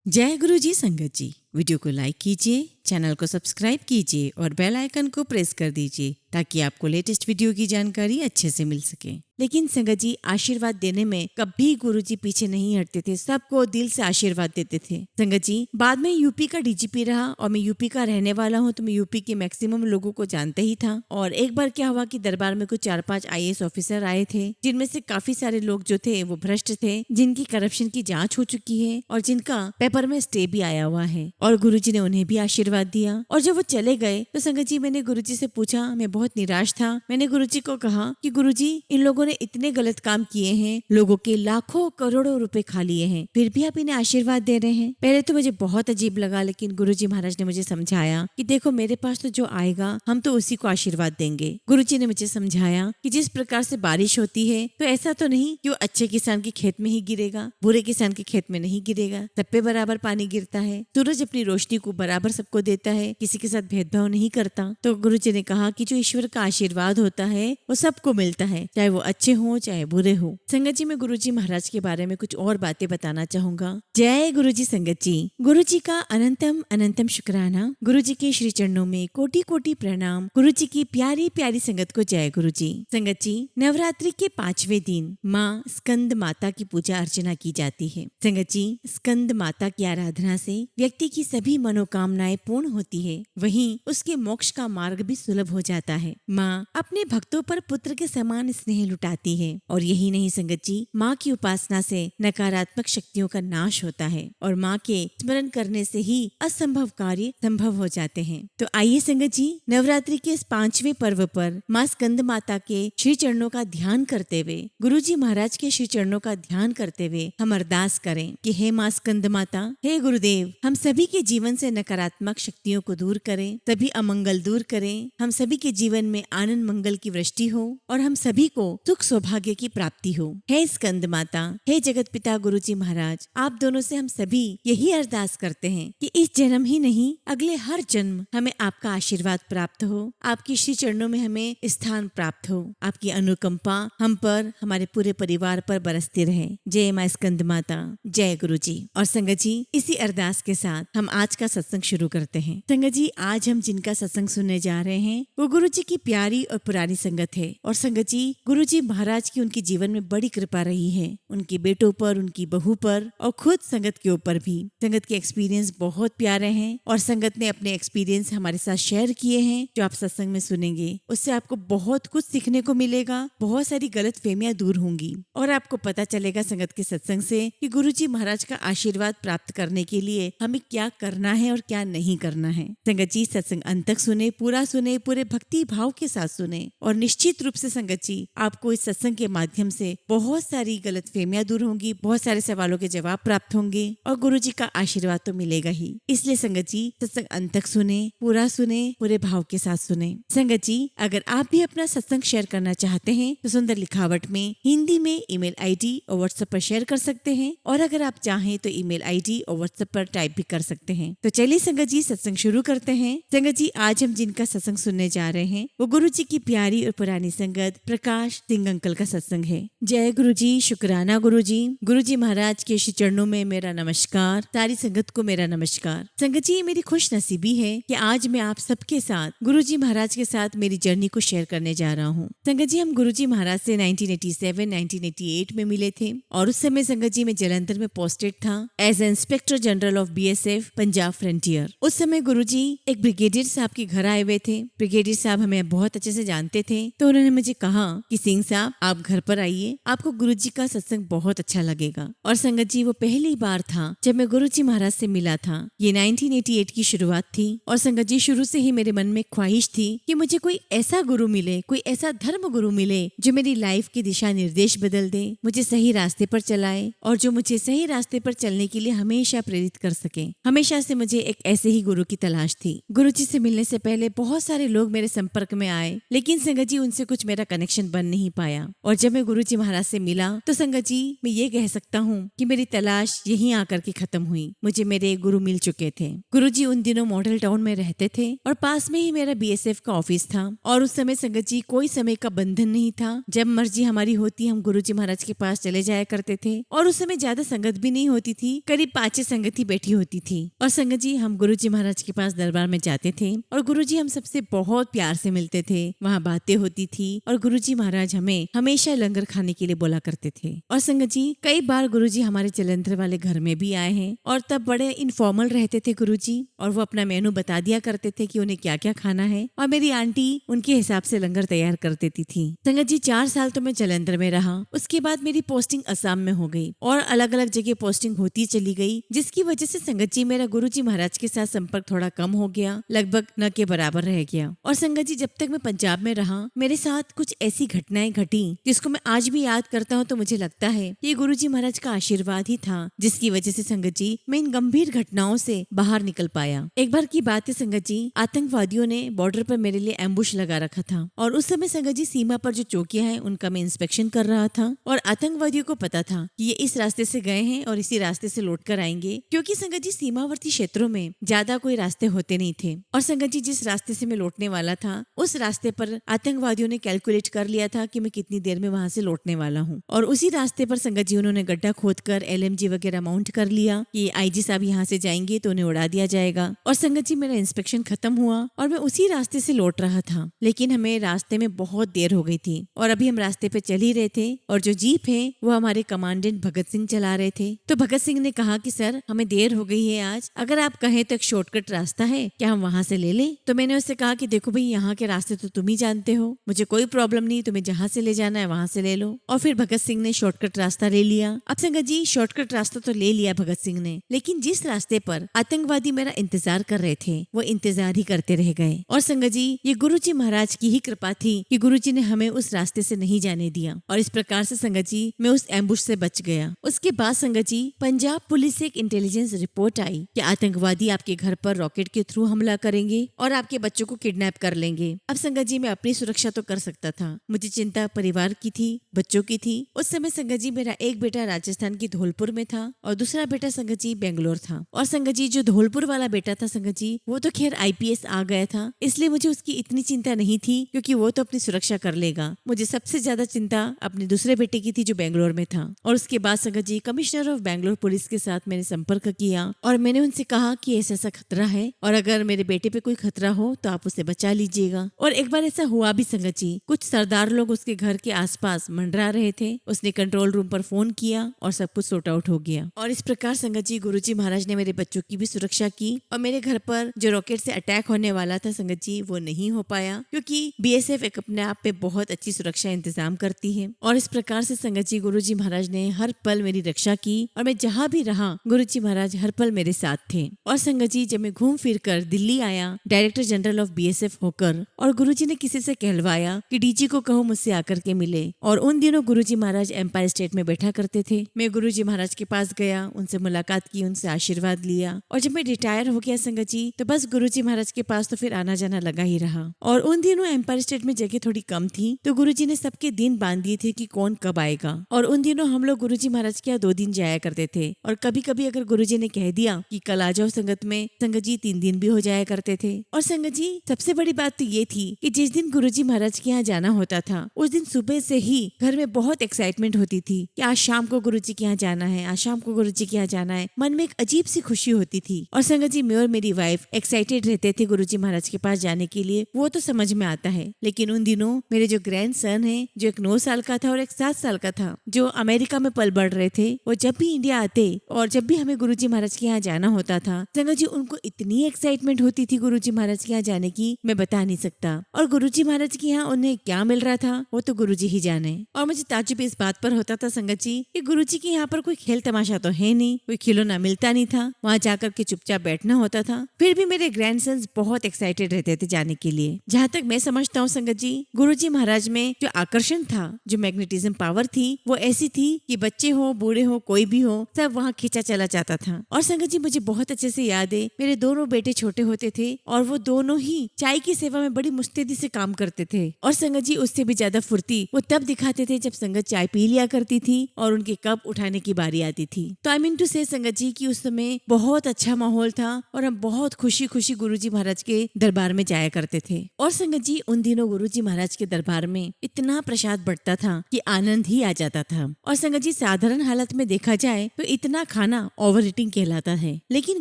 जय गुरु जी संगत जी। वीडियो को लाइक कीजिए, चैनल को सब्सक्राइब कीजिए और बेल आइकन को प्रेस कर दीजिए ताकि आपको लेटेस्ट वीडियो की जानकारी अच्छे से मिल सके। लेकिन संगत जी, आशीर्वाद देने में कभी गुरु जी पीछे नहीं हटते थे, सबको दिल से आशीर्वाद देते थे। संगत जी, बाद में यूपी का डीजीपी रहा और मैं यूपी का रहने वाला हूँ, तो मैं यूपी के मैक्सिमम लोगों को जानते ही था। और एक बार क्या हुआ कि दरबार में कुछ 4-5 IAS ऑफिसर आए थे, जिनमें से काफी सारे लोग जो थे वो भ्रष्ट थे, जिनकी करप्शन की जांच हो चुकी है और जिनका पेपर में स्टे भी आया हुआ है। और गुरुजी ने उन्हें भी आशीर्वाद दिया। और जब वो चले गए तो संगत जी, मैंने गुरुजी से पूछा, मैं बहुत निराश था। मैंने गुरुजी को कहा कि गुरुजी, इन लोगों ने इतने गलत काम किए हैं, लोगों के लाखों करोड़ों रुपए खा लिए हैं, फिर भी आप इन्हें आशीर्वाद दे रहे हैं। पहले तो मुझे बहुत अजीब लगा, लेकिन गुरुजी महाराज ने मुझे समझाया कि देखो, मेरे पास तो जो आएगा हम तो उसी को आशीर्वाद देंगे। गुरुजी ने मुझे समझाया कि जिस प्रकार से बारिश होती है, तो ऐसा तो नहीं कि वो अच्छे किसान के खेत में ही गिरेगा, बुरे किसान के खेत में नहीं गिरेगा, सब पे बराबर पानी गिरता है। सूरज अपनी रोशनी को बराबर सबको देता है, किसी के साथ भेदभाव नहीं करता। तो गुरुजी ने कहा कि जो ईश्वर का आशीर्वाद होता है वो सबको मिलता है, चाहे वो अच्छे हो चाहे बुरे हो। संगत जी, मैं गुरुजी महाराज के बारे में कुछ और बातें बताना चाहूंगा। जय गुरुजी संगत जी। गुरुजी का अनंतम अनंतम शुक्राना। गुरुजी के श्री चरणों में कोटि कोटि प्रणाम। गुरुजी की प्यारी प्यारी संगत को जय गुरुजी। संगत जी, नवरात्रि के 5वें दिन माँ स्कंद माता की पूजा अर्चना की जाती है। संगत जी, स्कंद माता की आराधना से व्यक्ति की सभी मनोकामनाएं पूर्ण होती है, वहीं उसके मोक्ष का मार्ग भी सुलभ हो जाता है। माँ अपने भक्तों पर पुत्र के समान स्नेह लुटाती है। और यही नहीं संगत जी, माँ की उपासना से नकारात्मक शक्तियों का नाश होता है और माँ के स्मरण करने से ही असंभव कार्य संभव हो जाते हैं। तो आइए संगत जी, नवरात्रि के इस 5वें पर्व पर माँ स्कंद माता के श्री चरणों का ध्यान करते हुए, गुरु जी महाराज के श्री चरणों का ध्यान करते हुए हम अरदास करें कि हे माँ स्कंद माता, हे गुरुदेव, हम सभी के जीवन से नकारात्मक शक्तियों को दूर करें, सभी अमंगल दूर करें, हम सभी के जीवन में आनंद मंगल की वृष्टि हो और हम सभी को सुख सौभाग्य की प्राप्ति हो। हे स्कंद माता, हे जगत पिता गुरु जी महाराज, आप दोनों से हम सभी यही अरदास करते हैं कि इस जन्म ही नहीं, अगले हर जन्म हमें आपका आशीर्वाद प्राप्त हो, आपकी श्री चरणों में हमें स्थान प्राप्त हो, आपकी अनुकंपा हम पर, हमारे पूरे परिवार पर बरसती रहे। जय माँ स्कंद माता, जय गुरु जी। और संगत जी, इसी अरदास के साथ हम आज का सत्संग शुरू करते हैं। संगत जी, आज हम जिनका सत्संग सुनने जा रहे हैं वो गुरु जी की प्यारी और पुरानी संगत है। और संगत जी, गुरु जी महाराज की उनके जीवन में बड़ी कृपा रही है, उनके बेटों पर, उनकी बहू पर और खुद संगत के ऊपर भी। संगत के एक्सपीरियंस बहुत प्यारे हैं और संगत ने अपने एक्सपीरियंस हमारे साथ शेयर किए हैं, जो आप सत्संग में सुनेंगे उससे आपको बहुत कुछ सीखने को मिलेगा, बहुत सारी गलत फहमियां दूर होंगी और आपको पता चलेगा संगत के सत्संग से कि गुरु जी महाराज का आशीर्वाद प्राप्त करने के लिए हमें क्या करना है और क्या नहीं करना है। संगत जी, सत्संग अंत तक सुने, पूरा सुने, पूरे भक्ति भाव के साथ सुने और निश्चित रूप से संगत जी, आपको इस सत्संग के माध्यम से बहुत सारी गलत फहमियां दूर होंगी, बहुत सारे सवालों के जवाब प्राप्त होंगे और गुरु जी का आशीर्वाद तो मिलेगा ही। इसलिए संगत जी, सत्संग अंत तक सुने, पूरा सुने, पूरे भाव के साथ सुने। संगत जी, अगर आप भी अपना सत्संग शेयर करना चाहते हैं तो सुंदर लिखावट में हिंदी में ईमेल ID और व्हाट्सएप पर शेयर कर सकते हैं, और अगर आप चाहें तो ईमेल ID और व्हाट्सएप पर टाइप भी कर सकते हैं। तो चलिए संगत जी, सत्संग शुरू करते हैं। संगत जी, आज हम जिनका सत्संग सुनने जा रहे हैं वो गुरु जी की प्यारी और पुरानी संगत प्रकाश सिंह अंकल का सत्संग है। जय गुरु जी, शुक्राना गुरु जी। गुरु जी महाराज के श्री चरणों में मेरा नमस्कार, सारी संगत को मेरा नमस्कार। संगत जी, मेरी खुश नसीबी है कि आज मैं आप सबके साथ गुरु जी महाराज के साथ मेरी जर्नी को शेयर करने जा रहा हूँ। संगत जी, हम गुरु जी महाराज से 1987-1988 में मिले थे और उस समय संगत जी मैं जलंधर में पोस्टेड था as inspector general of BSF Punjab frontier. उस समय गुरुजी एक ब्रिगेडियर साहब के घर आए हुए थे। ब्रिगेडियर साहब हमें बहुत अच्छे से जानते थे, तो उन्होंने मुझे कहा कि सिंह साहब, आप घर पर आइए, आपको गुरुजी का सत्संग बहुत अच्छा लगेगा। और संगत जी, वो पहली बार था जब मैं गुरुजी महाराज से मिला था। ये 1988 की शुरुआत थी और संगत जी, शुरू से ही मेरे मन में ख्वाहिश थी कि मुझे कोई ऐसा गुरु मिले, कोई ऐसा धर्म गुरु मिले जो मेरी लाइफ की दिशा निर्देश बदल दे, मुझे सही रास्ते पर चलाए और जो मुझे सही रास्ते पर चलने के लिए हमेशा प्रेरित कर सके, हमेशा से मुझे एक ऐसे ही गुरु की तलाश थी। गुरुजी से मिलने से पहले बहुत सारे लोग मेरे संपर्क में आए, लेकिन संगत जी उनसे कुछ मेरा कनेक्शन बन नहीं पाया। और जब मैं गुरुजी महाराज से मिला तो संगत जी मैं ये कह सकता हूँ कि मेरी तलाश यहीं आकर के खत्म हुई। मुझे मेरे गुरु मिल चुके थे। गुरुजी उन दिनों मॉडल टाउन में रहते थे और पास में ही मेरा बीएसएफ का ऑफिस था। और उस समय संगत जी कोई समय का बंधन नहीं था। जब मर्जी हमारी होती हम गुरुजी महाराज के पास चले जाया करते थे। और उस समय ज्यादा संगत भी नहीं होती थी, करीब 5 संगत ही बैठी होती थी। और संगत जी हम गुरुजी महाराज के पास दरबार में जाते थे और गुरुजी हम सबसे बहुत प्यार से मिलते थे। वहाँ बातें होती थी और गुरुजी महाराज हमें हमेशा लंगर खाने के लिए बोला करते थे। और संगत जी कई बार गुरुजी हमारे जलंधर वाले घर में भी आए हैं और तब बड़े इनफॉर्मल रहते थे गुरुजी, और वो अपना मेनू बता दिया करते थे कि उन्हें क्या क्या खाना है और मेरी आंटी उनके हिसाब से लंगर तैयार कर देती थी। संगत जी 4 साल तो मैं जलंधर में रहा। उसके बाद मेरी पोस्टिंग असम में हो गई और अलग अलग जगह पोस्टिंग होती चली गई, जिसकी वजह से संगत जी मेरा गुरुजी महाराज के साथ संपर्क थोड़ा कम हो गया, लगभग न के बराबर रह गया। और संगत जी जब तक मैं पंजाब में रहा मेरे साथ कुछ ऐसी घटनाएं घटी जिसको मैं आज भी याद करता हूँ तो मुझे लगता है कि गुरुजी महाराज का आशीर्वाद ही था, जिसकी वजह से संगत जी मैं इन गंभीर घटनाओं से बाहर निकल पाया। एक बार की बात है संगत जी, आतंकवादियों ने बॉर्डर पर मेरे लिए एम्बुश लगा रखा था और उस समय संगत जी सीमा पर जो चौकियां हैं उनका मैं इंस्पेक्शन कर रहा था। और आतंकवादियों को पता था कि ये इस रास्ते से गए हैं और इसी रास्ते से लौट कर आएंगे, क्योंकि संगत जी सीमावर्ती क्षेत्रों में ज्यादा कोई रास्ते होते नहीं थे। और संगत जी जिस रास्ते से मैं लौटने वाला था उस रास्ते पर आतंकवादियों ने कैलकुलेट कर लिया था कि मैं कितनी देर में वहां से लौटने वाला हूँ। और उसी रास्ते पर संगत जी उन्होंने गड्ढा खोदकर LMG वगैरह माउंट कर लिया कि IG साहब यहाँ से जाएंगे तो उन्हें उड़ा दिया जाएगा। और संगत जी मेरा इंस्पेक्शन खत्म हुआ और मैं उसी रास्ते से लौट रहा था, लेकिन हमें रास्ते में बहुत देर हो गई थी और अभी हम रास्ते पे चल ही रहे थे और जो जीप है वो हमारे कमांडेंट भगत सिंह चला रहे थे। तो भगत सिंह ने कहा कि सर हमें देर हो गई है आज, अगर आप कहें तो एक शॉर्टकट रास्ता है, क्या हम वहाँ से ले लें? तो मैंने उससे कहा कि देखो भाई यहाँ के रास्ते तो तुम ही जानते हो, मुझे कोई प्रॉब्लम नहीं, तुम्हें जहाँ से ले जाना है वहाँ से ले लो। और फिर भगत सिंह ने शॉर्टकट रास्ता ले लिया। अब संगत जी शॉर्टकट रास्ता तो ले लिया भगत सिंह ने, लेकिन जिस रास्ते पर आतंकवादी मेरा इंतजार कर रहे थे वो इंतजार ही करते रह गए। और संगत जी ये गुरुजी महाराज की ही कृपा थी कि गुरुजी ने हमें उस रास्ते से नहीं जाने दिया और इस प्रकार से संगत जी मैं उस एम्बुश से बच गया। उसके बाद संगत जी पंजाब पुलिस से एक इंटेलिजेंस रिपोर्ट आई कि आतंकवादी आपके घर पर रॉकेट के थ्रू हमला करेंगे और आपके बच्चों को किडनैप कर लेंगे। अब संगत जी मैं अपनी सुरक्षा तो कर सकता था, मुझे चिंता परिवार की थी, बच्चों की थी। उस समय संगत जी मेरा एक बेटा राजस्थान की धौलपुर में था और दूसरा बेटा संगत जी बेंगलोर था। और संगत जी जो धौलपुर वाला बेटा था संगत जी वो तो खैर IPS आ गया था, इसलिए मुझे उसकी इतनी चिंता नहीं थी क्योंकि वो तो अपनी सुरक्षा कर लेगा। मुझे सबसे ज्यादा चिंता अपने दूसरे बेटे की थी जो बेंगलोर में था। और उसके बाद संगत जी कमिश्नर ऑफ बेंगलोर पुलिस के साथ मैंने संपर्क किया और मैंने उनसे कहा कि ऐसा खतरा है और अगर मेरे बेटे पे कोई खतरा हो तो आप उसे बचा लीजिएगा। और एक बार ऐसा हुआ भी संगत जी, कुछ सरदार लोग उसके घर के आसपास मंडरा रहे थे, उसने कंट्रोल रूम पर फोन किया और सब कुछ सॉर्ट आउट हो गया। और इस प्रकार संगत जी गुरुजी महाराज ने मेरे बच्चों की भी सुरक्षा की और मेरे घर पर जो रॉकेट से अटैक होने वाला था संगत जी वो नहीं हो पाया, क्योंकि BSF एक अपने आप पे बहुत अच्छी सुरक्षा इंतजाम करती है। और इस प्रकार से संगत जी गुरुजी महाराज ने हर पल मेरी रक्षा की और मैं जहाँ भी रहा गुरुजी महाराज हर पल मेरे साथ थे। और संगत जी जब मैं घूम फिर कर दिल्ली आया डायरेक्टर जनरल ऑफ BSF होकर, और गुरुजी ने किसी से कहलवाया कि DG को कहो मुझसे आकर के मिले। और उन दिनों गुरुजी महाराज एम्पायर स्टेट में बैठा करते थे। मैं गुरुजी महाराज के पास गया, उनसे मुलाकात की, उनसे आशीर्वाद लिया। और जब मैं रिटायर हो गया संगत जी तो बस गुरुजी महाराज के पास तो फिर आना जाना लगा ही रहा। और उन दिनों एम्पायर स्टेट में जगह थोड़ी कम थी तो गुरुजी ने सबके दिन बांध दिए थे कि कौन कब आएगा। और उन दिनों हम लोग गुरुजी महाराज के यहाँ 2 दिन जाया करते थे और कभी कभी अगर गुरुजी ने कह दिया कि कल आ जाओ संगत में, संगत जी 3 दिन भी हो जाया करते थे। और संगत जी सबसे बड़ी बात तो ये थी कि जिस दिन गुरुजी महाराज के यहाँ जाना होता था उस दिन सुबह से ही घर में बहुत एक्साइटमेंट होती थी कि आज शाम को गुरुजी के यहाँ जाना है, आज शाम को गुरुजी के यहाँ जाना है। मन में एक अजीब सी खुशी होती थी। और संगत जी मैं और मेरी वाइफ एक्साइटेड रहते थे गुरुजी महाराज के पास जाने के लिए, वो तो समझ में आता है। लेकिन उन दिनों मेरे जो ग्रैंड सन है, जो एक 9 साल का था और एक 7 साल का था, जो अमेरिका में पल बढ़ रहे थे, वो जब भी इंडिया आते और जब भी हमें गुरुजी महाराज के यहाँ जाना होता था संगत जी उनको इतनी एक्साइटमेंट होती थी गुरुजी महाराज के यहाँ जाने की, मैं बता नहीं सकता। और गुरुजी महाराज के यहाँ उन्हें क्या मिल रहा था वो तो गुरुजी ही जाने। और मुझे ताज्जुब इस बात पर होता था संगत जी कि गुरुजी के यहाँ पर कोई खेल तमाशा तो है नहीं, कोई खिलौना मिलता नहीं था, वहाँ जाकर के चुपचाप बैठना होता था। फिर भी मेरे ग्रैंडसन्स बहुत एक्साइटेड रहते थे जाने के लिए। जहाँ तक मैं समझता हूँ संगत जी गुरुजी महाराज में जो आकर्षण था, जो मैग्नेटिज्म पावर थी, वो ऐसी थी कि बच्चे हो बूढ़े हो कोई भी हो सब वहाँ खींचा चला जाता था। और संगत जी जी मुझे बहुत अच्छे से याद है, मेरे दोनों बेटे छोटे होते थे और वो दोनों ही चाय की सेवा में बड़ी मुस्तैदी से काम करते थे। और संगत जी उससे भी ज्यादा फुर्ती वो तब दिखाते थे जब संगत चाय पी लिया करती थी और उनके कप उठाने की बारी आती थी। तो आई मीन टू से संगत जी कि उस समय बहुत अच्छा माहौल था और हम बहुत खुशी खुशी गुरुजी महाराज के दरबार में जाया करते थे। और संगत जी उन दिनों गुरुजी महाराज के दरबार में इतना प्रसाद बढ़ता था कि आनंद ही आ जाता था। और संगत जी साधारण हालत में देखा जाए तो इतना खाना ओवर ईटिंग कहलाता है, लेकिन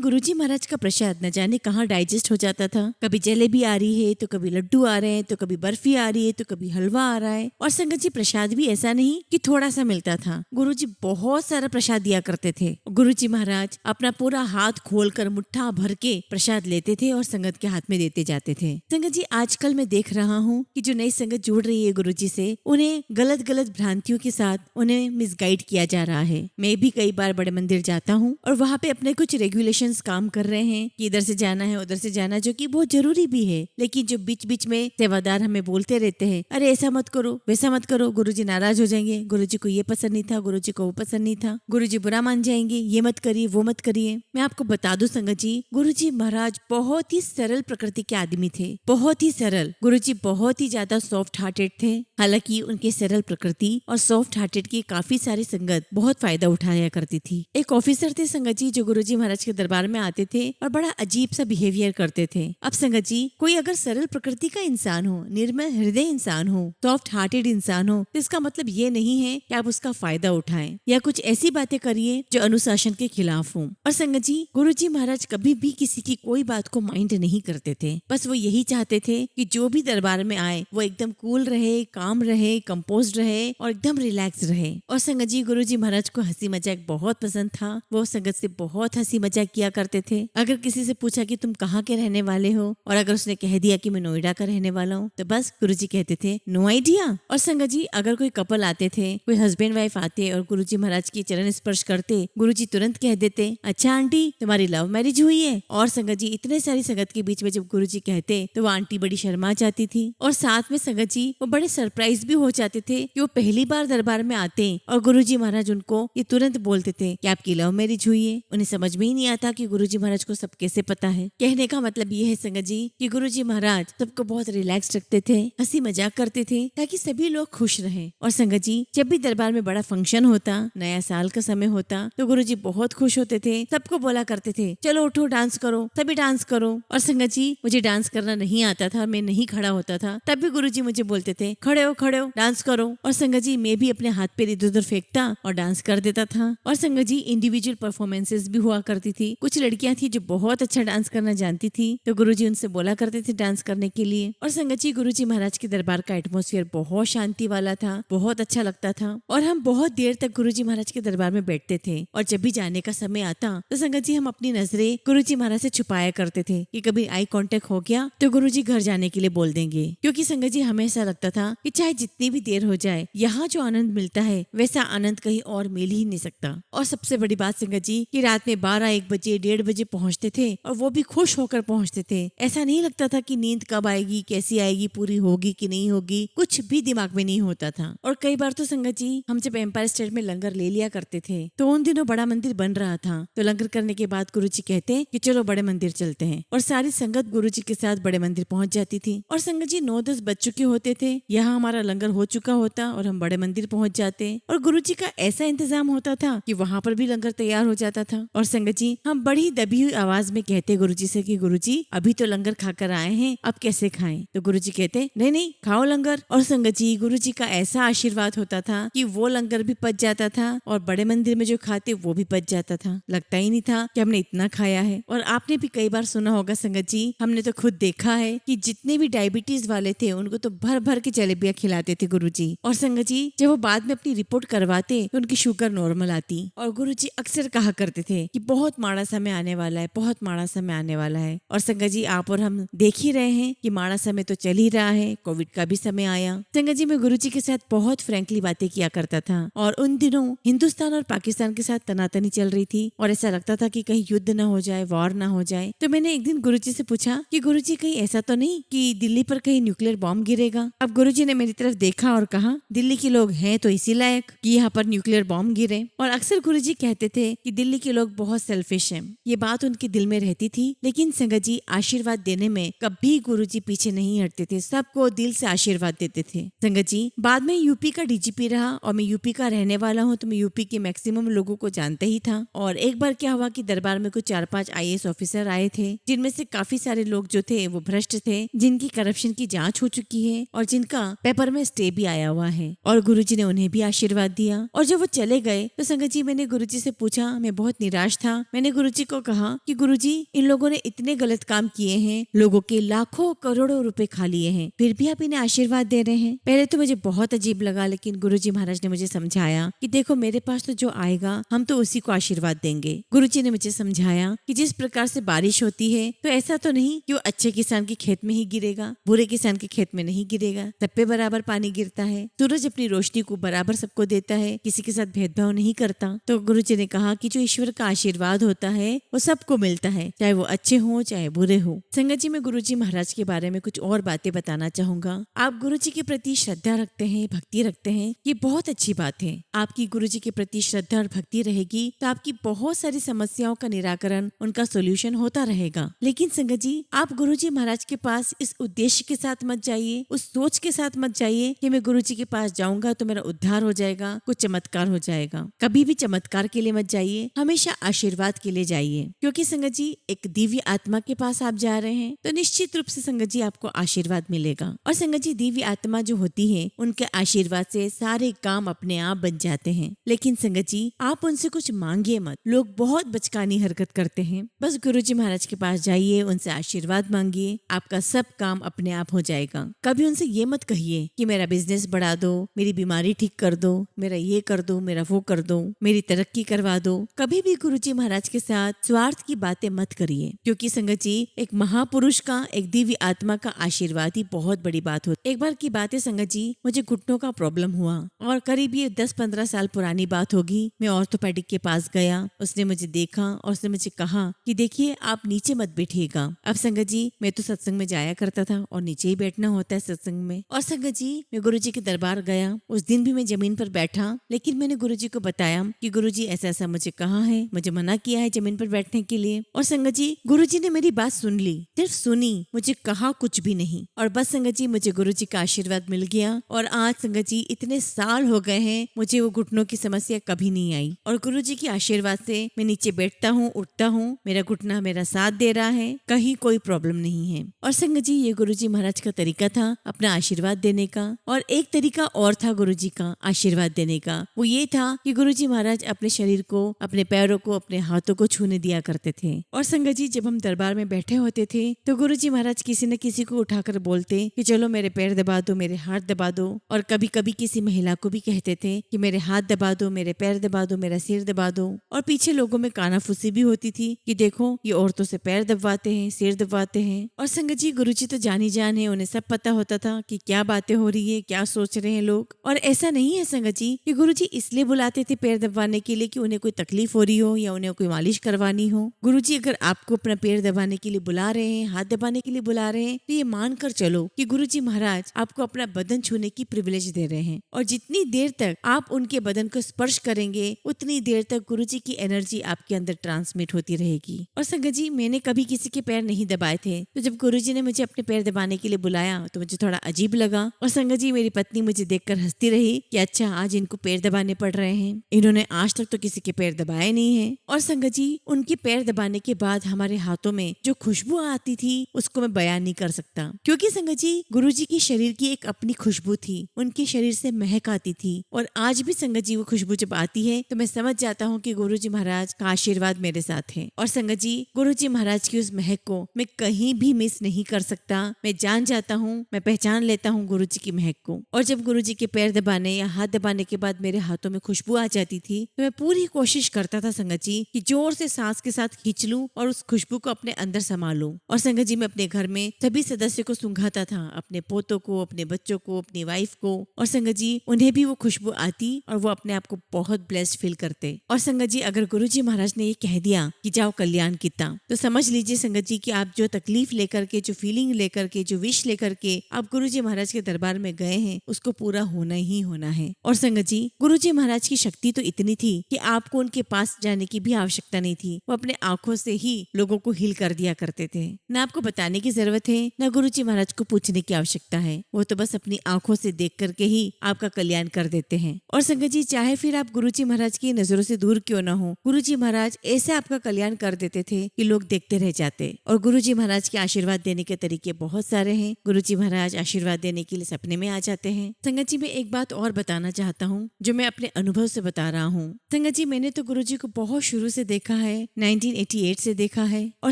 गुरुजी महाराज का प्रसाद न जाने कहाँ डाइजेस्ट हो जाता था। कभी जलेबी आ रही है तो कभी लड्डू आ रहे हैं, तो कभी बर्फी आ रही है, तो कभी हलवा आ रहा है। और संगत जी प्रसाद भी ऐसा नहीं कि थोड़ा सा मिलता था, गुरुजी बहुत सारा प्रसाद दिया करते थे। गुरुजी महाराज अपना पूरा हाथ खोलकर मुट्ठा भर के प्रसाद लेते थे और संगत के हाथ में देते जाते थे। संगत जी आजकल मैं देख रहा हूँ कि जो नई संगत जुड़ रही है गुरुजी से, उन्हें गलत गलत भ्रांतियों के साथ उन्हें मिसगाइड किया जा रहा है। मैं भी कई बार बड़े मंदिर जाता हूँ और वहाँ पे अपने कुछ रेगुलेशंस काम कर रहे हैं कि इधर से जाना है उधर से जाना, जो कि बहुत जरूरी भी है। लेकिन जो बीच बीच में सेवादार हमें बोलते रहते हैं, अरे ऐसा मत करो वैसा मत करो, गुरुजी नाराज हो जाएंगे, गुरुजी को ये पसंद नहीं था, गुरुजी को वो पसंद नहीं था, गुरुजी बुरा मान जाएंगे, ये मत करिए वो मत करिए। मैं आपको बता दूं संगत जी, गुरुजी महाराज बहुत ही सरल प्रकृति के आदमी थे, बहुत ही सरल। गुरुजी बहुत ही ज्यादा सॉफ्ट हार्टेड थे। हालांकि उनके सरल प्रकृति और सॉफ्ट हार्टेड की काफी सारी संगत बहुत फायदा उठाया करती थी। एक ऑफिसर थे संगत जी जो गुरुजी महाराज के दरबार में आते थे और बड़ा अजीब सा बिहेवियर करते थे। अब संगत जी कोई अगर सरल प्रकृति का इंसान हो, निर्मल हृदय इंसान हो, सॉफ्ट हार्टेड इंसान हो, तो इसका मतलब ये नहीं है कि आप उसका फायदा उठाएं या कुछ ऐसी बातें करिए जो अनुशासन के खिलाफ हो। और संगत जी गुरुजी महाराज कभी भी किसी की कोई बात को माइंड नहीं करते थे। बस वो यही चाहते थे कि जो भी दरबार में आए वो एकदम कूल रहे, काम रहे, कंपोज्ड रहे और एकदम रिलैक्स रहे। और संगत जी गुरुजी महाराज को हंसी मजाक बहुत पसंद था। वो संगत से बहुत हंसी मजाक किया करते थे। अगर किसी से पूछा कि तुम कहाँ के रहने वाले हो और अगर उसने कह दिया कि मैं नोएडा का रहने वाला हूँ, तो बस गुरुजी कहते थे नो आइडिया। और संगत जी अगर कोई कपल आते थे, कोई हस्बैंड वाइफ आते और गुरुजी महाराज की चरण स्पर्श करते, गुरुजी तुरंत कह देते अच्छा आंटी तुम्हारी लव मैरिज हुई है। और संगत जी इतने सारी संगत के बीच में जब गुरुजी कहते तो वो आंटी बड़ी शर्मा जाती थी और साथ में संगत जी वो बड़े सरप्राइज भी हो जाते थे कि वो पहली बार दरबार में आते और गुरुजी महाराज उनको ये तुरंत बोलते थे कि आपकी लव मैरिज हुई है। उन्हें समझ में ही नहीं आता कि गुरुजी महाराज को सब कैसे पता है। कहने का मतलब ये है संगत जी कि गुरुजी महाराज सबको बहुत रिलैक्स रखते थे, हंसी मजाक करते थे ताकि सभी लोग खुश रहें। और संगत जी जब भी दरबार में बड़ा फंक्शन होता, नया साल का समय होता, तो गुरुजी बहुत खुश होते थे, सबको बोला करते थे चलो उठो डांस करो, तभी डांस करो। और संगत जी मुझे डांस करना नहीं आता था, मैं नहीं खड़ा होता था, तब भी गुरुजी मुझे बोलते थे खड़े हो डांस करो। और संगत जी मैं भी अपने हाथ पैर इधर उधर फेंकता और डांस कर देता था। और संगत जी इंडिविजुअल परफॉर्मेंसेस भी हुआ करती थी। कुछ लड़कियां थी जो बहुत अच्छा डांस करना जानती थी, तो गुरुजी उनसे बोला करते थे डांस करने के लिए। और संगत जी गुरुजी महाराज के दरबार का एटमॉस्फेयर बहुत शांति वाला था, बहुत अच्छा लगता था। और हम बहुत देर तक गुरुजी महाराज के दरबार में बैठते थे। और जब भी जाने का समय आता तो संगत जी हम अपनी नजरें गुरुजी महाराज से छुपाया करते थे कि कभी आई कांटेक्ट हो गया तो गुरुजी घर जाने के लिए बोल देंगे। क्योंकि संगत जी हमें ऐसा लगता था कि चाहे जितनी भी देर हो जाए, यहाँ जो आनंद मिलता है वैसा आनंद कहीं और मिल ही नहीं सकता। और सबसे बड़ी बात संगत जी कि रात में 12-1 बजे 1:30 बजे पहुँचते थे और वो भी खुश होकर पहुँचते थे। ऐसा नहीं लगता था कि नींद कब आएगी, कैसी आएगी, पूरी होगी कि नहीं होगी, कुछ भी दिमाग में नहीं होता था। और कई बार तो संगत जी हम जब एम्पायर स्टेट में लंगर ले लिया करते थे, तो उन दिनों बड़ा मंदिर बन रहा था, तो लंगर करने के बाद गुरुजी कहते कि चलो बड़े मंदिर चलते हैं। और सारी संगत गुरुजी के साथ बड़े मंदिर पहुंच जाती थी। और संगत जी 9-10 बज चुके होते थे, यहाँ हमारा लंगर हो चुका होता और हम बड़े मंदिर पहुंच जाते। और गुरुजी का ऐसा इंतजाम होता था कि वहाँ पर भी लंगर तैयार हो जाता था। और संगत जी हम बड़ी दबी हुई आवाज में कहते गुरुजी से कि गुरुजी अभी तो लंगर खाकर आए हैं, अब कैसे खाएं? तो गुरुजी कहते नहीं नहीं खाओ लंगर। और संगत जी गुरुजी का ऐसा आशीर्वाद होता था कि वो लंगर भी पच जाता था और बड़े मंदिर में जो खाते वो भी पच जाता था। लगता ही नहीं था कि हमने इतना खाया है। और आपने भी कई बार सुना होगा संगत जी, हमने तो खुद देखा है कि जितने भी डायबिटीज वाले थे उनको तो भर भर के जलेबियां खिलाते थे गुरुजी। और संगत जी जब वो बाद में अपनी रिपोर्ट करवाते तो उनकी शुगर नॉर्मल आती। और गुरुजी अक्सर कहा करते थे कि बहुत माड़ा समय आने वाला है, बहुत माड़ा समय आने वाला है। और संगत जी आप और हम देख ही रहे हैं कि माड़ा समय तो चल ही रहा है, कोविड का भी समय आया। संगत जी मैं गुरुजी के साथ बहुत फ्रेंकली बातें किया करता था। और उन दिनों हिंदुस्तान और पाकिस्तान के साथ तनातनी चल रही थी और ऐसा लगता था कि कहीं युद्ध ना हो जाए, वॉर ना हो जाए। तो मैंने एक दिन गुरुजी से पूछा कि गुरुजी कहीं ऐसा तो नहीं कि दिल्ली पर कहीं न्यूक्लियर बॉम्ब गिरेगा? अब गुरुजी ने मेरी तरफ देखा और कहा दिल्ली के लोग हैं तो इसी लायक कि यहाँ पर न्यूक्लियर बॉम्ब गिरे। और अक्सर गुरुजी कहते थे कि दिल्ली के लोग बहुत सेल्फिश है। ये बात उनके दिल में रहती थी, लेकिन संगत जी आशीर्वाद देने में कभी गुरुजी पीछे नहीं हटते थे, सबको दिल से आशीर्वाद देते थे। संगत जी बाद में यूपी का डीजीपी रहा और मैं यूपी का रहने वाला हूँ, तो मैं यूपी के मैक्सिमम लोगों को जानता ही था। और एक बार क्या हुआ कि दरबार में कुछ 4-5 IAS ऑफिसर आए थे, जिनमें से काफी सारे लोग जो थे वो भ्रष्ट थे, जिनकी करप्शन की जांच हो चुकी है और जिनका पेपर में स्टे भी आया हुआ है। और गुरुजी ने उन्हें भी आशीर्वाद दिया। और जब वो चले गए तो संगत जी मैंने गुरुजी से पूछा, मैं बहुत निराश था। मैंने गुरुजी को कहा कि गुरुजी इन लोगों ने इतने गलत काम किए हैं, लोगों के लाखों करोड़ों रुपए खा लिए हैं, फिर भी आप इन्हें आशीर्वाद दे रहे हैं। पहले तो मुझे बहुत अजीब लगा, लेकिन गुरुजी महाराज ने मुझे समझाया कि देखो मेरे पास तो जो आएगा हम तो उसी को आशीर्वाद देंगे। गुरुजी ने मुझे समझाया कि जिस प्रकार से बारिश होती है तो ऐसा तो नहीं कि वो अच्छे किसान के खेत में ही गिरेगा, बुरे किसान के खेत में नहीं गिरेगा, सब पे बराबर पानी गिरता है। सूरज अपनी रोशनी को बराबर सबको देता है, किसी के साथ भेदभाव नहीं करता। तो गुरुजी ने कहा कि जो ईश्वर का आशीर्वाद होता है वो सबको मिलता है, चाहे वो अच्छे हो चाहे बुरे हो। संगत जी मैं गुरुजी महाराज के बारे में कुछ और बातें बताना चाहूंगा। आप गुरुजी के प्रति श्रद्धा रखते हैं, भक्ति रखते हैं, ये बहुत अच्छी बात है। आपकी गुरुजी के प्रति श्रद्धा और भक्ति रहेगी तो आपकी बहुत सारी समस्याओं का निराकरण, उनका सोल्यूशन होता रहेगा। लेकिन संगत जी आप गुरुजी महाराज के पास इस उद्देश्य के साथ मत जाइए, उस सोच के साथ मत जाइए कि मैं गुरुजी के पास जाऊंगा तो मेरा उद्धार हो जाएगा, कुछ चमत्कार हो जाएगा। कभी भी चमत्कार के लिए मत जाइए, हमेशा आशीर्वाद के लिए जाइए। क्योंकि संगत जी एक दिव्य आत्मा के पास आप जा रहे हैं तो निश्चित रूप से संगत जी आपको आशीर्वाद मिलेगा। और संगत जी दिव्य आत्मा जो होती है उनके आशीर्वाद से सारे काम अपने आप बन जाते हैं। लेकिन संगत जी आप उनसे कुछ मांगिए मत। लोग बहुत बचकानी हरकत करते हैं। बस गुरुजी महाराज के पास जाइए, उनसे आशीर्वाद मांगिए, आपका सब काम अपने आप हो जाएगा। कभी उनसे ये मत कहिए कि मेरा बिजनेस बढ़ा दो, मेरी बीमारी ठीक कर दो, मेरा ये कर दो, मेरा वो कर दो, मेरी तरक्की करवा दो। कभी भी गुरुजी महाराज के साथ स्वार्थ की बातें मत करिए। क्योंकि संगत जी एक महापुरुष का, एक दिव्य आत्मा का आशीर्वाद ही बहुत बड़ी बात होती है। एक बार की बात है संगत जी, मुझे घुटनों का प्रॉब्लम हुआ और करीब ये 10-15 साल पुरानी बात होगी। मैं ऑर्थोपेडिक के पास गया, उसने मुझे देखा और उसने मुझे कहा कि देखिए आप नीचे मत बैठिएगा। अब संगत जी मैं तो सत्संग में जाया करता था और नीचे ही बैठना होता है सत्संग में। और संगत जी मैं गुरुजी के दरबार गया, उस दिन भी मैं जमीन पर बैठा, लेकिन मैंने गुरुजी को बताया कि गुरुजी ऐसा ऐसा मुझे कहा है, मुझे मना किया है जमीन पर बैठने के लिए। और संगत जी गुरुजी ने मेरी बात सुन ली, सिर्फ सुनी, मुझे कहा कुछ भी नहीं। और बस संगत जी मुझे गुरुजी का आशीर्वाद मिल गया और आज संगत जी इतने साल हो गए हैं मुझे वो घुटनों की समस्या कभी नहीं आई। और गुरुजी के आशीर्वाद से मैं नीचे बैठता हूँ, उठता हूँ, मेरा घुटना मेरा साथ दे रहा है, कहीं कोई प्रॉब्लम नहीं है। और संगत जी ये गुरुजी महाराज का तरीका था अपना आशीर्वाद देने का। और एक तरीका और था गुरुजी का आशीर्वाद देने का, वो ये था कि गुरुजी महाराज अपने शरीर को, अपने पैरों को, अपने हाथों को छूने दिया करते थे। और संगत जी जब हम दरबार में बैठे होते थे तो गुरुजी महाराज किसी न किसी को उठाकर बोलते कि चलो मेरे पैर दबा दो, मेरे हाथ दबा दो। और कभी कभी किसी महिला को भी कहते थे कि मेरे हाथ दबा दो, मेरे पैर दबा दो, मेरा सिर दबा दो। और पीछे लोगों में कानाफूसी भी होती थी कि देखो ये औरतों से पैर दबवाते हैं, सिर दबवाते हैं। और संगत जी गुरुजी तो जानी जान है, उन्हें सब पता होता था कि क्या बातें हो रही है, क्या सोच रहे हैं लोग। और ऐसा नहीं है संगत जी कि गुरुजी इसलिए बुलाते थे पैर दबाने के लिए कि उन्हें कोई तकलीफ हो रही हो या उन्हें कोई मालिश करवानी हो। गुरुजी अगर आपको अपना पैर दबाने के लिए बुला रहे हैं, हाथ दबाने के लिए बुला रहे हैं, तो ये मानकर चलो कि गुरुजी महाराज आपको अपना बदन छूने की प्रिविलेज दे रहे हैं। और जितनी देर तक आप उनके बदन को स्पर्श करेंगे उतनी देर तक गुरुजी की एनर्जी आपके अंदर ट्रांसमिट होती रहेगी। और संगत जी मैंने कभी किसी के पैर नहीं दबाए थे, तो जब गुरुजी ने मुझे अपने पैर दबाने के लिए बुलाया तो मुझे थोड़ा अजीब लगा। और संगत जी मेरी पत्नी मुझे देखकर हंसती रही कि अच्छा आज इनको पैर दबाने पड़ रहे हैं, इन्होंने आज तक तो किसी के पैर दबाए नहीं है। और संगत जी उनके पैर दबाने के बाद हमारे हाथों में जो खुशबू आती थी उसको मैं बयान नहीं कर सकता। क्योंकि संगत जी गुरुजी की शरीर की एक अपनी खुशबू थी, उनके शरीर से महक आती थी। और आज भी संगत जी वो खुशबू जब आती है तो मैं समझ जाता हूँ कि गुरुजी महाराज का आशीर्वाद मेरे साथ है। और संगत जी गुरुजी महाराज की उस महक को मैं कहीं भी मिस नहीं कर सकता। मैं जान जाता हूँ, मैं पहचान लेता हूँ गुरुजी की महक को। और जब गुरुजी के पैर दबाने या हाथ दबाने के बाद मेरे हाथों में खुशबू आ जाती थी तो मैं पूरी कोशिश करता था संगत जी कि जोर से सांस के साथ खींच लूं और उस खुशबू को अपने अंदर समा लूं। और संगत जी मैं अपने घर में सभी सदस्यों को सुंघाता था, अपने पोतों को, अपने बच्चों को, अपनी वाइफ को। और संगत जी उन्हें भी वो खुशबू आती और वो अपने आप को बहुत ब्लेस्ड फील करते। और संगत जी अगर गुरुजी महाराज ने ये कह दिया कि जाओ कल्याण किता, तो समझ लीजिए संगत जी कि आप जो तकलीफ लेकर के, जो फीलिंग लेकर के, जो विश लेकर के आप गुरुजी महाराज के दरबार में गए हैं उसको पूरा होना ही होना है। और संगत जी गुरुजी महाराज की शक्ति तो इतनी थी कि आपको उनके पास जाने की भी आवश्यकता नहीं थी। वो अपने आंखों से ही लोगों को हील कर दिया करते थे। न आपको बताने की जरूरत है, न गुरुजी महाराज को पूछने की आवश्यकता है। वो तो बस अपनी आंखों से देख करके ही आपका कल्याण कर देते हैं। और संगत जी, चाहे फिर आप गुरुजी महाराज की नजरों से दूर क्यों न हो, गुरुजी महाराज ऐसे आपका कल्याण कर देते थे कि लोग देखते रह जाते। और गुरुजी महाराज के आशीर्वाद देने के तरीके बहुत सारे हैं। गुरुजी महाराज आशीर्वाद देने के लिए सपने में आ जाते हैं। संगत जी, मैं एक बात और बताना चाहता हूँ जो मैं अपने अनुभव से बता रहा हूँ। संगत जी, मैंने तो गुरुजी को बहुत शुरू से देखा है, 1988 से देखा है। और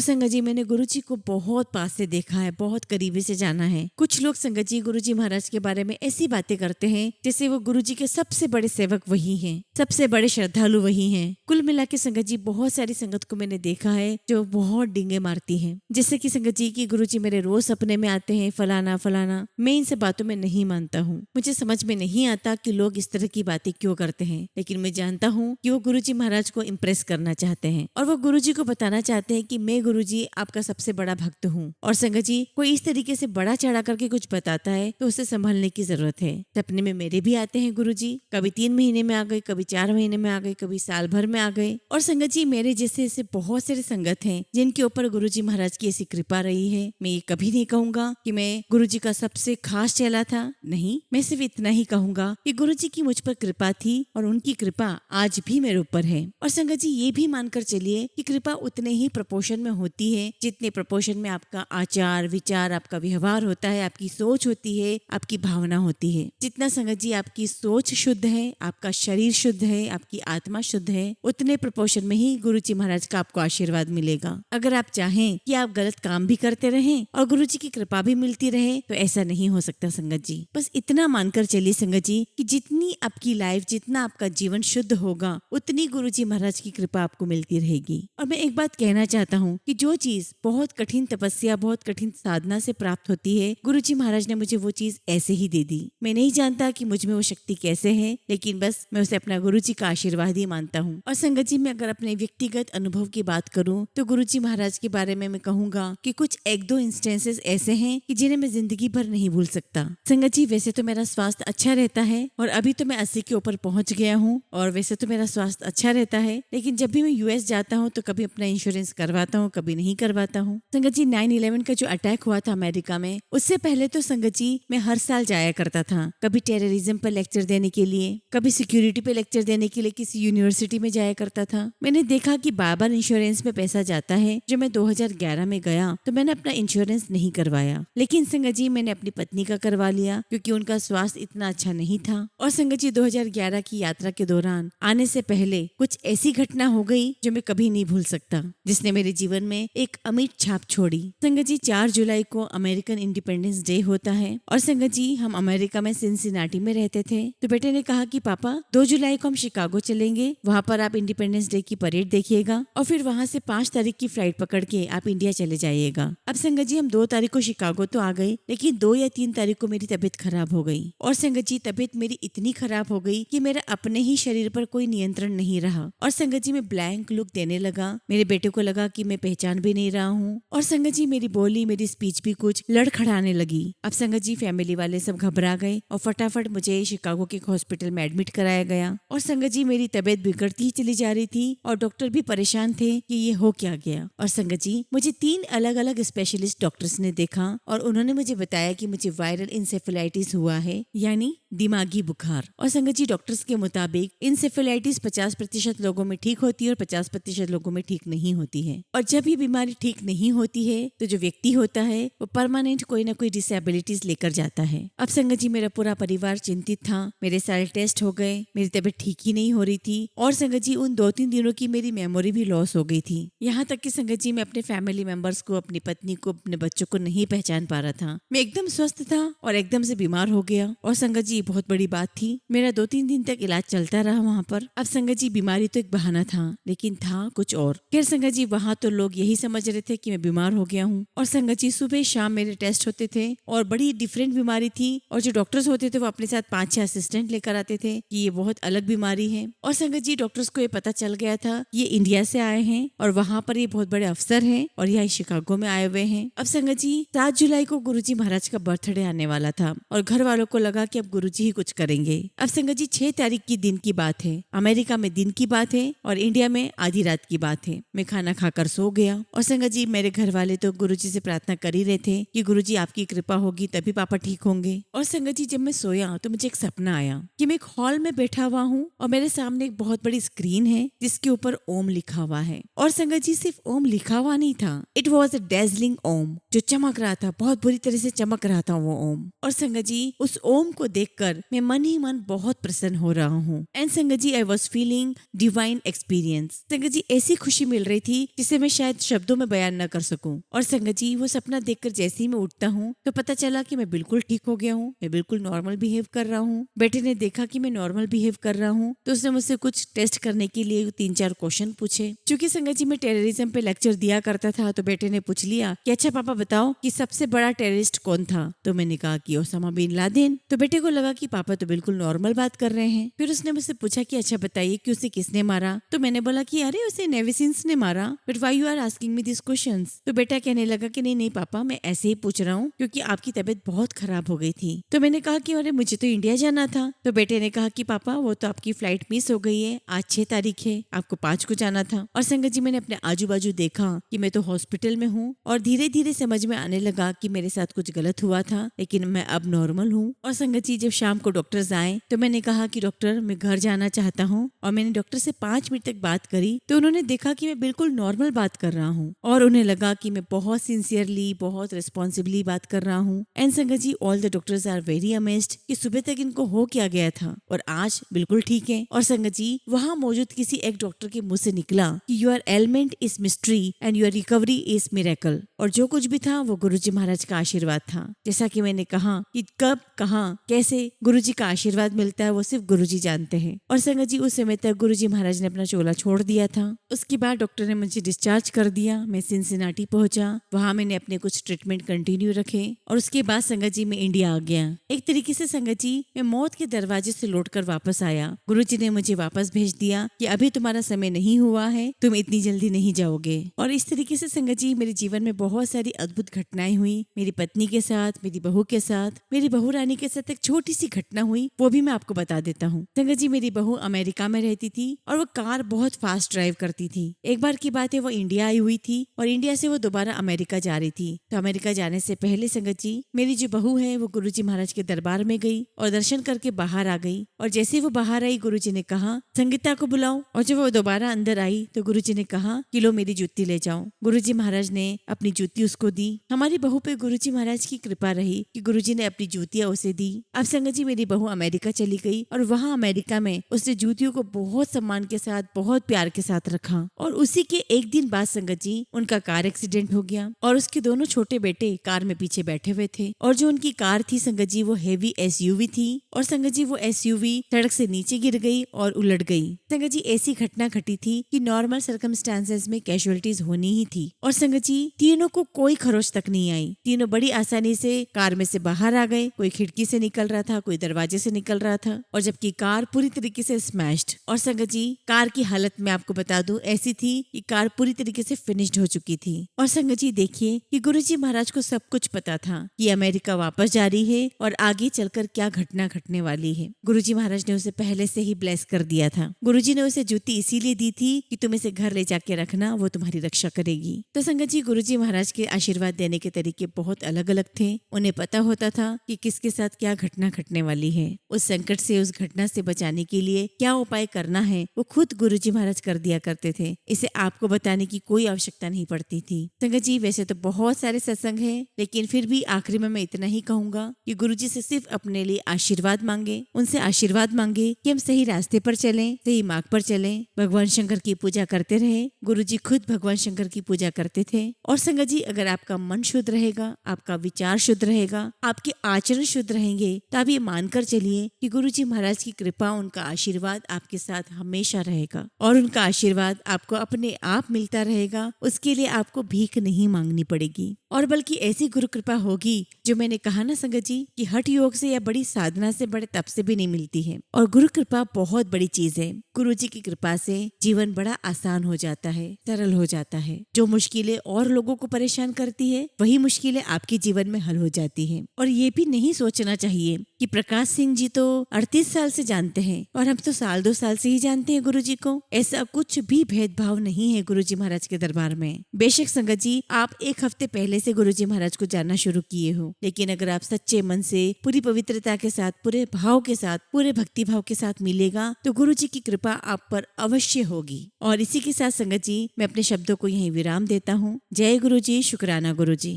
संगत जी, मैंने गुरुजी को बहुत पास से देखा है, बहुत करीबी से जाना है। कुछ लोग संगत जी गुरुजी महाराज के बारे में ऐसी बातें करते हैं जैसे वो गुरुजी के सबसे बड़े सेवक वही हैं, सबसे बड़े श्रद्धालु वही हैं। कुल मिला के संगत जी, बहुत सारी संगत को मैंने देखा है जो बहुत डींगे मारती है। जैसे कि संगत जी की गुरुजी मेरे रोज सपने में आते हैं, फलाना फलाना। मैं इन सब बातों में नहीं मानता हूँ। मुझे समझ में नहीं आता कि लोग इस तरह की बातें क्यों करते हैं, लेकिन मैं जानता हूँ कि वो गुरुजी महाराज को इम्प्रेस करना चाहते हैं और वो गुरुजी को बताना चाहते हैं कि मैं गुरुजी आपका सबसे बड़ा भक्त हूँ। और संगत जी, कोई इस तरीके से बड़ा चढ़ा करके कुछ बताता है तो उसे संभालने की जरूरत है। सपने में मेरे भी आते हैं गुरुजी, कभी 3 महीने में आ गए, कभी 4 महीने में आ गए, कभी साल भर में आ गए। और संगत जी, मेरे जैसे ऐसे बहुत सारे संगत हैं जिनके ऊपर गुरुजी महाराज की ऐसी कृपा रही है। मैं ये कभी नहीं कहूंगा कि मैं गुरुजी का सबसे खास चेला था, नहीं, मैं सिर्फ इतना ही कहूंगा कि गुरुजी की मुझ पर कृपा थी और उनकी कृपा आज भी मेरे ऊपर है। और संगत जी, ये भी मानकर चलिए कि कृपा उतने ही प्रपोर्शन में होती है जितने प्रपोर्शन में आपका आचार विचार, आपका व्यवहार होता है, आपकी सोच होती है, आपकी भावना होती है। जितना संगत जी आपकी सोच शुद्ध है, आपका शरीर शुद्ध है, आपकी आत्मा शुद्ध है, उतने प्रपोर्शन में ही गुरुजी महाराज का आपको आशीर्वाद मिलेगा। अगर आप चाहें कि आप गलत काम भी करते रहें और गुरुजी की कृपा भी मिलती रहे तो ऐसा नहीं हो सकता संगत जी। बस इतना मानकर चलिए संगत जी कि जितनी आपकी लाइफ, जितना आपका जीवन शुद्ध होगा, उतनी गुरुजी महाराज की कृपा आपको मिलती रहेगी। और मैं एक बात कहना चाहता हूँ कि जो चीज बहुत कठिन तपस्या, बहुत कठिन साधना से प्राप्त होती है, गुरुजी महाराज ने मुझे वो चीज ऐसे ही दे दी। मैं नहीं जानता कि मुझ में वो शक्ति कैसे है, लेकिन बस मैं उसे अपना गुरुजी का आशीर्वाद ही मानता हूँ। और संगत जी, मैं अगर अपने व्यक्तिगत अनुभव की बात करूँ तो गुरुजी महाराज के बारे में मैं कहूँगा कि कुछ 1-2 इंस्टेंसेस ऐसे हैं कि जिन्हें मैं जिंदगी भर नहीं भूल सकता। संगत जी, वैसे तो मेरा स्वास्थ्य अच्छा रहता है और अभी तो मैं 80 के ऊपर पहुंच गया हूँ और वैसे तो मेरा स्वास्थ्य अच्छा रहता है, लेकिन जब भी मैं यूएस जाता हूँ तो कभी अपना इंश्योरेंस करवाता हूँ, कभी नहीं करवाता हूँ। संगत जी, 9/11 का जो अटैक हुआ था अमेरिका में, उससे पहले तो संगत जी मैं हर साल जाया करता था, कभी टेररिज्म पर लेक्चर देने के लिए, कभी सिक्योरिटी पे लेक्चर देने के लिए किसी यूनिवर्सिटी में जाया करता था। मैंने देखा कि बार-बार इंश्योरेंस में पैसा जाता है। जो मैं 2011 में गया तो मैंने अपना इंश्योरेंस नहीं करवाया, लेकिन संगत जी मैंने अपनी पत्नी का करवा लिया क्योंकि उनका स्वास्थ्य इतना अच्छा नहीं था। और संगत जी, 2011 की यात्रा के दौरान आने से पहले कुछ ऐसी घटना हो गई जो मैं कभी नहीं भूल सकता, जिसने मेरे जीवन में एक अमिट छाप छोड़ी। संगत जी, 4 जुलाई को अमेरिकन इंडिपेंडेंस डे होता है और संगत जी हम अमेरिका में सिनसिनाटी में रहते थे। तो बेटे ने कहा कि पापा 2 जुलाई को हम शिकागो चलेंगे, वहाँ पर आप इंडिपेंडेंस डे की परेड देखिएगा और फिर वहाँ से 5 तारीख की फ्लाइट पकड़ के आप इंडिया चले जाइएगा। अब संगत जी हम 2 तारीख को शिकागो तो आ गए, लेकिन 2 या 3 तारीख को मेरी तबीयत खराब हो गई। और संगत जी तबीयत मेरी इतनी खराब हो गई कि मेरा अपने ही शरीर पर कोई नियंत्रण नहीं रहा और संगत जी मैं ब्लैंक लुक देने लगा। मेरे बेटे को लगा कि मैं पहचान भी नहीं रहा हूँ और संगत जी मेरी बोली, मेरी स्पीच भी कुछ लड़खड़ाने लगी। अब संगत जी फैमिली वाले सब घबरा गए और फटाफट मुझे शिकागो के हॉस्पिटल में एडमिट कराया गया। और संगत जी मेरी तबीयत बिगड़ती ही चली जा रही थी और डॉक्टर भी परेशान थे कि ये हो क्या गया। और संगत जी मुझे 3 अलग अलग स्पेशलिस्ट डॉक्टर्स ने देखा और उन्होंने मुझे बताया कि मुझे वायरल इंसेफेलाइटिस हुआ है, यानी दिमागी बुखार। और संगत जी डॉक्टर्स के मुताबिक इंसेफेलाइटिस 50% लोगों में ठीक होती है और 50% लोगों में ठीक नहीं होती है। और जब ये बीमारी ठीक नहीं होती है तो जो व्यक्ति होता है वो परमानेंट कोई ना कोई डिसेबिलिटीज लेकर जाता है। अब संगत जी मेरा पूरा परिवार चिंतित था, मेरे सारे टेस्ट हो गए, मेरी तबीयत ठीक ही नहीं हो रही थी और संगत जी उन 2-3 दिनों की मेरी मेमोरी भी लॉस हो गई थी। यहाँ तक कि संगत जी मैं अपने फैमिली मेंबर्स को, अपनी पत्नी को, अपने बच्चों को नहीं पहचान पा रहा था। मैं एकदम स्वस्थ था और एकदम से बीमार हो गया। और संगत जी बहुत बड़ी बात थी, मेरा 2-3 दिन तक इलाज चलता रहा वहाँ पर। अब संगत जी बीमारी तो एक बहाना था, लेकिन था कुछ और। फिर संगत जी वहाँ तो लोग यही समझ रहे थे कि मैं बीमार हो गया हूँ और संगत जी सुबह शाम मेरे टेस्ट होते थे और बड़ी डिफरेंट बीमारी थी। और जो डॉक्टर्स होते थे वो अपने साथ 5-6 असिस्टेंट लेकर आते थे कि ये बहुत अलग बीमारी है। और संगत जी डॉक्टर्स को ये पता चल गया था ये इंडिया से आए हैं और वहाँ पर ये बहुत बड़े अफसर हैं और यहाँ शिकागो में आए हुए हैं। अब संगत जी 7 जुलाई को गुरुजी महाराज का बर्थडे आने वाला था और घर वालों को लगा कि अब गुरुजी ही कुछ करेंगे। अब संगत जी 6 तारीख की दिन की बात है, अमेरिका में दिन की बात है और इंडिया में आधी रात की बात है। मैं खाना खाकर सो गया और संगत जी मेरे घर वाले तो गुरुजी से प्रार्थना कर ही रहे थे कि गुरुजी आपकी कृपा होगी तभी पापा ठीक होंगे। और संगत जी जब मैं सोया तो मुझे एक सपना आया कि मैं एक हॉल में बैठा हुआ हूँ और मेरे सामने एक बहुत बड़ी स्क्रीन है जिसके ऊपर ओम लिखा हुआ है। और संगत जी सिर्फ ओम लिखा हुआ नहीं था, इट वॉज अ डेजलिंग ओम जो चमक रहा था, बहुत बुरी तरह से चमक रहा था वो ओम। और संगत जी उस ओम को देखकर मैं मन ही मन बहुत प्रसन्न हो रहा हूँ। And sangat ji I was feeling divine experience. Sangat ji ऐसी खुशी मिल रही थी जिसे मैं शायद शब्दों में बयान न कर सकूं। और संगत जी वो सपना देखकर जैसे ही मैं उठता हूँ तो पता चला कि मैं बिल्कुल ठीक हो गया हूँ, मैं बिल्कुल नॉर्मल बिहेव कर रहा हूँ। बेटे ने देखा कि मैं नॉर्मल बिहेव कर रहा हूँ तो उसने मुझसे कुछ टेस्ट करने के लिए 3-4 क्वेश्चन पूछे। क्योंकि संगत जी मैं टेररिज्म पे लेक्चर दिया करता था तो बेटे ने पूछ लिया कि अच्छा पापा बताओ कि सबसे बड़ा टेररिस्ट कौन था। तो मैंने कहा कि ओसामा बिन लादेन। तो बेटे को लगा कि पापा तो बिल्कुल नॉर्मल बात कर रहे हैं। फिर उसने मुझसे पूछा कि अच्छा बताइए कि उसे किसने मारा। तो मैंने बोला कि अरे उसे नेवी सील्स ने मारा। But why you are asking me this questions. तो बेटा कहने लगा कि नहीं नहीं पापा मैं ऐसे ही पूछ रहा हूँ क्योंकि आपकी तबीयत बहुत खराब हो गई थी। तो मैंने कहा कि अरे मुझे तो इंडिया जाना था। तो बेटे ने कहा कि पापा वो तो आपकी फ्लाइट मिस हो गई है, आज 6 तारीख है, आपको 5 को जाना था। और संगत जी मैंने अपने आजू बाजू देखा कि मैं तो हॉस्पिटल में हूँ और धीरे धीरे समझ में आने लगा कि मेरे साथ कुछ गलत हुआ था लेकिन मैं अब नॉर्मल हूँ। और संगत जी जब शाम को डॉक्टर्स आए तो मैंने कहा कि डॉक्टर मैं घर जाना चाहता हूँ। और मैंने डॉक्टर से 5 मिनट तक बात करी तो उन्होंने देखा कि मैं बिल्कुल नॉर्मल बात कर रहा हूँ और उन्हें लगा कि मैं बहुत सिंसियरली बहुत रिस्पॉन्सिबली बात कर रहा हूँ। And sangat ji all the doctors are very amazed कि सुबह तक इनको हो क्या गया था और आज बिल्कुल ठीक है। और संगत जी वहाँ मौजूद किसी एक डॉक्टर के मुंह से निकला कि your element is mystery and your recovery is miracle. और जो कुछ भी था वो गुरुजी महाराज का आशीर्वाद था। जैसा कि मैंने कहा कि कब कहाँ कैसे गुरुजी का आशीर्वाद मिलता है वो सिर्फ गुरुजी जानते हैं। और संगत जी उस समय तक गुरुजी महाराज ने अपना चोला छोड़ दिया था। उसके बाद डॉक्टर ने मुझे डिस्चार्ज कर दिया। मैं सिनसिनाटी पहुंचा, वहां मैंने अपने कुछ ट्रीटमेंट कंटिन्यू रखे और उसके बाद संगत जी मैं इंडिया आ गया। एक तरीके से संगत जी मैं मौत के दरवाजे से लौटकर वापस आया। गुरुजी ने मुझे वापस भेज दिया कि अभी तुम्हारा समय नहीं हुआ है, तुम इतनी जल्दी नहीं जाओगे। और इस तरीके से संगत जी मेरे जीवन में बहुत सारी अद्भुत घटनाएं हुई। मेरी पत्नी के साथ, मेरी बहू के साथ, मेरी बहू रानी के साथ एक छोटी सी घटना हुई, वो भी मैं आपको बता देता हूँ। संगत जी मेरी बहू अमेरिका में रहती थी और वो कार बहुत फास्ट ड्राइव करती थी। एक बार की बात है वो इंडिया आई हुई थी और इंडिया से वो दोबारा अमेरिका जा रही थी। तो अमेरिका जाने से पहले संगत जी मेरी जो बहू है वो गुरुजी महाराज के दरबार में गई और दर्शन करके बाहर आ गई। और जैसे वो बाहर आई गुरुजी ने कहा संगीता को बुलाओ। और जब वो दोबारा अंदर आई तो गुरुजी ने कहा कि लो मेरी जूती ले जाओ। गुरुजी महाराज ने अपनी जूती उसको दी। हमारी बहू पे गुरुजी महाराज की कृपा रही कि गुरुजी ने अपनी जूतियां उसे दी। अब संगत जी मेरी बहू अमेरिका चली गई और वहाँ अमेरिका में उसने जूतियों को बहुत सम्मान के साथ बहुत प्यार के साथ रखा। और उसी के एक दिन बाद संगत जी उनका कार एक्सीडेंट हो गया और उसके दोनों छोटे बेटे कार में पीछे बैठे हुए थे। और जो उनकी कार थी संगत जी वो हेवी एसयूवी थी और संगत जी वो एसयूवी सड़क से नीचे गिर गई और उलट गई। संगत जी ऐसी घटना घटी थी कि नॉर्मल सर्कमस्टांसेस में कैजुअलिटीज होनी ही थी। और संगत जी तीनों को कोई खरोच तक नहीं आई। तीनों बड़ी आसानी से कार में से बाहर आ गए। कोई खिड़की से निकल रहा था, कोई दरवाजे से निकल रहा था और जबकि कार पूरी तरीके से स्मैश्ड। और संगत जी कार की हालत में आपको बता दूं ऐसी थी कि कार पूरी तरीके से फिनिश्ड हो चुकी थी। और संगत जी देखिए कि गुरुजी महाराज को सब कुछ पता था कि अमेरिका वापस जा रही है और आगे चलकर क्या घटना घटने वाली है। गुरुजी महाराज ने उसे पहले से ही ब्लेस कर दिया था। गुरुजी ने उसे जूती इसीलिए दी थी कि तुम इसे घर ले जाके रखना, वो तुम्हारी रक्षा करेगी। तो संगत जी गुरुजी महाराज के आशीर्वाद देने के तरीके बहुत अलग अलग थे। उन्हें पता होता था कि किसके साथ क्या घटना घटने वाली है। उस संकट से उस घटना से बचाने के लिए क्या उपाय करना है वो खुद गुरुजी महाराज कर दिया करते थे। इसे आपको बताने की कोई आवश्यकता नहीं पड़ती थी। संगत जी वैसे तो बहुत सारे सत्संग है लेकिन फिर भी आखिरी में मैं इतना ही कहूंगा कि गुरुजी से सिर्फ अपने लिए आशीर्वाद मांगे, उनसे आशीर्वाद मांगे कि हम सही रास्ते पर चलें, सही मार्ग पर चलें, भगवान शंकर की पूजा करते रहे। गुरुजी खुद भगवान शंकर की पूजा करते थे। और संगत जी अगर आपका मन शुद्ध रहेगा, आपका विचार शुद्ध रहेगा, आपके आचरण शुद्ध रहेंगे तो आप ये मानकर चलिए कि गुरुजी महाराज की कृपा, उनका आशीर्वाद आपके साथ हमेशा रहेगा और उनका आशीर्वाद आपको अपने आप मिलता रहेगा। उसके लिए आपको भीख नहीं मांगनी पड़ेगी और बल्कि ऐसी गुरु कृपा होगी जो मैंने कहा ना संगत जी कि हठ योग से या बड़ी साधना से, बड़े तप से भी नहीं मिलती है। और गुरु कृपा बहुत बड़ी चीज है। गुरुजी की कृपा से जीवन बड़ा आसान हो जाता है, सरल हो जाता है। जो मुश्किलें और लोगों को परेशान करती है वही मुश्किलें आपके जीवन में हल हो जाती है। और ये भी नहीं सोचना चाहिए कि प्रकाश सिंह जी तो 38 साल से जानते हैं और हम तो 1-2 साल से ही जानते हैं गुरुजी को। दोस्तों, ऐसा कुछ भी भेदभाव नहीं है गुरुजी महाराज के दरबार में। बेशक संगत जी आप एक हफ्ते पहले से गुरुजी महाराज को जानना शुरू किए हो, लेकिन अगर आप सच्चे मन से पूरी पवित्रता के साथ, पूरे भाव के साथ, पूरे भक्ति भाव के साथ मिलेगा तो गुरुजी की कृपा आप पर अवश्य होगी। और इसी के साथ संगत जी मैं अपने शब्दों को यहीं विराम देता हूँ। जय गुरुजी, शुक्राना गुरुजी।